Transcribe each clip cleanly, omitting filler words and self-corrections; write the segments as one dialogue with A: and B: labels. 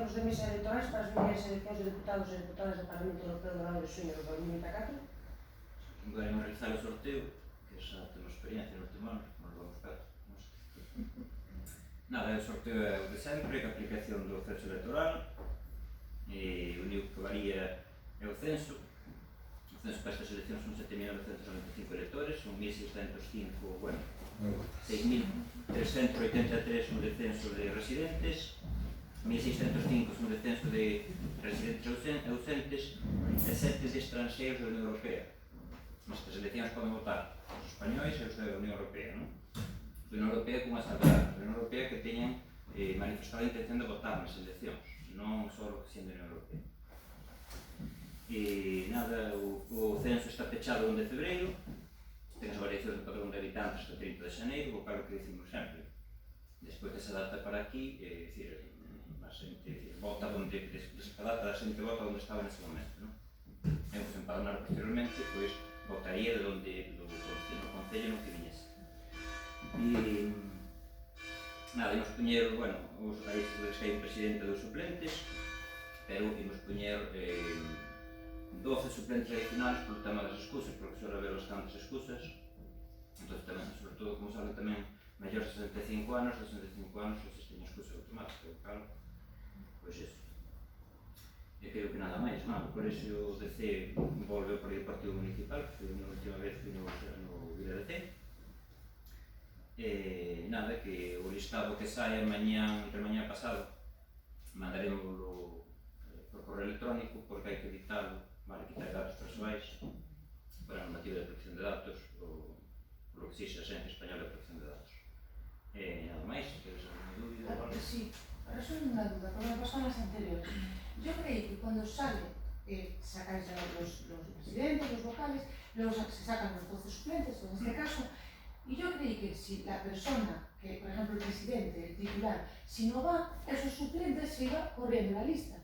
A: centros de mesa electorais para as primeiras eleccións de deputados e deputadas do Parlamento Europeo do 9 de xuño de 2024.
B: Podemos realizar o sorteo, que xa temos experiencia no último ano, nos vamos ver. Nada, o sorteo é o de sempre, que a aplicación do censo electoral, e o único que varía é o censo. O censo para estas eleccións son 7.995 electores, son 1.605, bueno, 6.383 son de censo de residentes, 1.605 son de censo de residentes ausentes e 7 de estranxeiros da Unión Europea. Nestas eleccións poden votar os españois e os da Unión Europea, non? A Unión Europea con as salvadas, a Unión Europea que teñen manifestado a intención de votar nas eleccións, non só o que sendo a Unión Europea. E nada, o censo está pechado o 1 de febreiro, ten as variacións do padrón de habitantes hasta 30 de xaneiro, o claro que decimos sempre. Despois desa data para aquí, a xente vota onde, desa data a xente vota onde estaba nese momento, non? E se empadronar posteriormente, pois votaría de onde do concello no que viñese. E nada, imos poñer, bueno, os países que hai un presidente e 2 suplentes, pero imos poñer 12 suplentes adicionales polo tema das excusas, porque suele haber bastantes excusas. Entón, tamén, sobre todo, como saben tamén, maiores de 65 anos, de 65 anos, se teñen excusa automática, claro, pois eso. E creo que nada máis, non? Por iso o DC volve por aí o partido municipal, que foi a última vez que no Vila DC. E nada, que o listado que saia entre mañá pasado mandaremoslo por correo electrónico, porque hai que editalo, vale, quitar datos persoais para a normativa de protección de datos, o lo que exixe a Agencia Española de Protección de Datos. E nada máis, se queres alguna dúbida?
A: Sí, ahora solo una duda, porque me pasó en las anteriores. Yo creí que cuando sale, sacáis los presidentes, los vocales, luego se sacan los 12 suplentes, en este caso, y yo creí que si la persona, que por ejemplo el presidente, el titular, si no va, esos suplentes se iba corriendo la lista.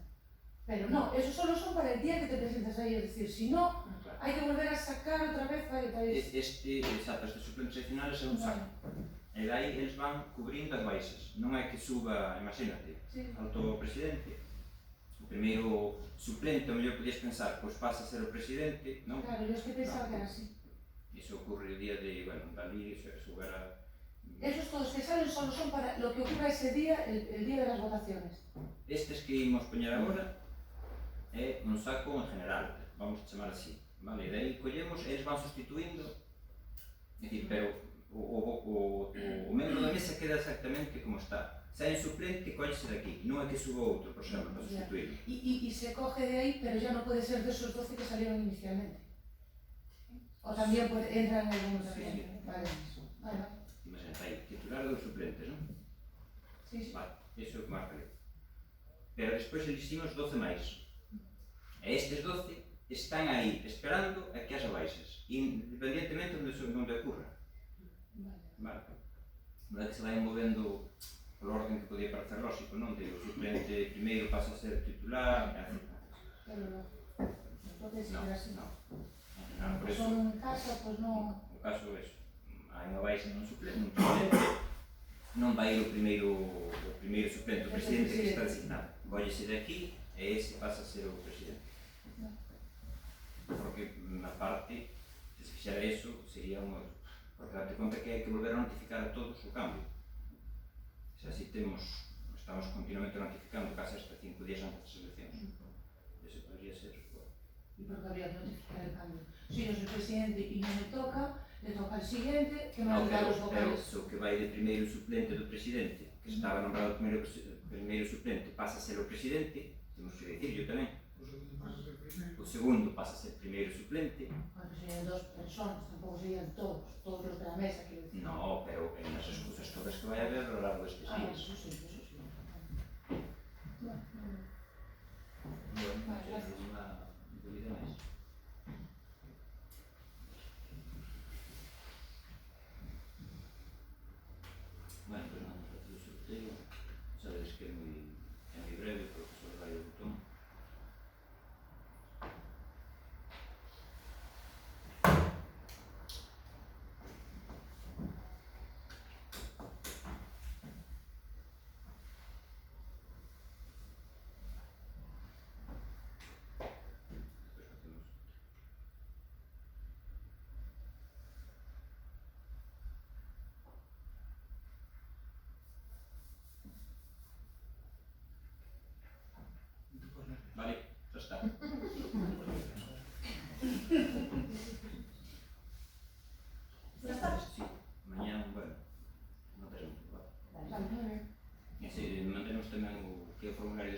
A: Pero no, esos solo son para el día que te presentas ahí, es decir, si no, claro, hay que volver a sacar otra vez para
B: Exacto, estes suplentes adicionales é un saco. E daí eles van cubrindo as baixas. Non é que suba, imagínate, faltou o presidente, o primeiro suplente, o mellor podías pensar, pois pasa a ser o presidente, non?
A: Claro, eu es que pensaba que era así.
B: Iso ocurre o día de, bueno, Dalí, se hubiera...
A: Esos todos que salen solo son para lo que ocurra ese día, el día de las votaciones.
B: Estes que imos poñer agora é un saco en general, vamos a chamar así, vale? E daí collemos e eles van sustituindo, é dicir, pero o membro da mesa queda exactamente como está. Se hai un suplente, cóllese de aquí, non é que suba outro, por exemplo, para sustituirlo.
A: Y se coge de ahí, pero ya no puede ser de esos 12 que salieron inicialmente. O también entran en algunos también.
B: Sí.
A: Vale.
B: Imagínate, hai titular dos suplentes, non?
A: Sí.
B: Vale, iso é o que marca ali. Pero despois elegimos 12 máis. E estes 12 están aí, esperando a que as baixas, independientemente onde ocurra. Vale. Non é que se vai movendo polo orden que podía parecer lógico, non? De o suplente primeiro pasa a ser titular,
A: Pero no. Entonces,
B: no,
A: así.
B: no.
A: Por eso, son en casa, pues no...
B: O caso é eso. Hai unha baixa nun suplente, non vai ir o primeiro suplente, o presidente que está designado. Váyase de aquí e ese pasa a ser o presidente. Porque, na parte, se fixera eso, sería un... Porque date conta que hai que volver a notificar a todos o cambio. Se así estamos continuamente notificando casi hasta 5 días antes das eleccións. Ese podría ser...
A: ¿Y por qué habría que notificar el cambio? Si yo soy presidente y no me toca, le toca al siguiente, que me da los vocales.
B: Pero o que vai de primeiro suplente do presidente, que estaba nombrado primeiro suplente, pasa a ser o presidente, temos que decirlo tamén. O segundo pasa a ser primeiro suplente.
A: Bueno, serían 2 personas, tampouco serían todos los de la mesa, quiero decir.
B: No, pero en as excusas todas que vai haber ao largo destes días.
A: Eso sí.
B: Bueno,
A: gracias.
B: Unha dúbida máis. Bueno, pues vamos a hacer o sorteo. Sabedes que é moi breve, porque só vai o botón.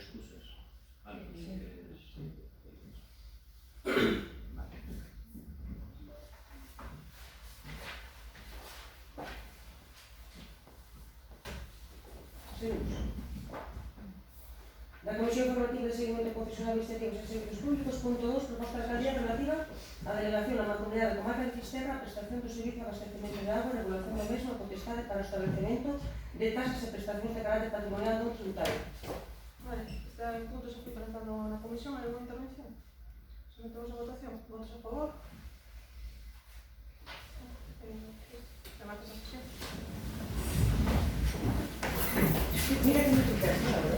B: excusas. Vale, pues,
C: Seguimos. La Comisión Formativa de Seguimiento Profesional de Iniciativas en Servicios Públicos, punto 2, proposta de alcaldía relativa á delegación á Mancomunidade de Comarca de Fisterra a prestación do servicio de abastecemento de agua e regulación do mesmo a potestade para o establecemento de tasas e prestacións de carácter patrimonial do tributario.
D: Vale, está en punto se fui presentando na comisión, hai unha intervención. Sometemos a votación. Votos a favor? Remates a sesión.
C: Mira que me interesa, la verdad.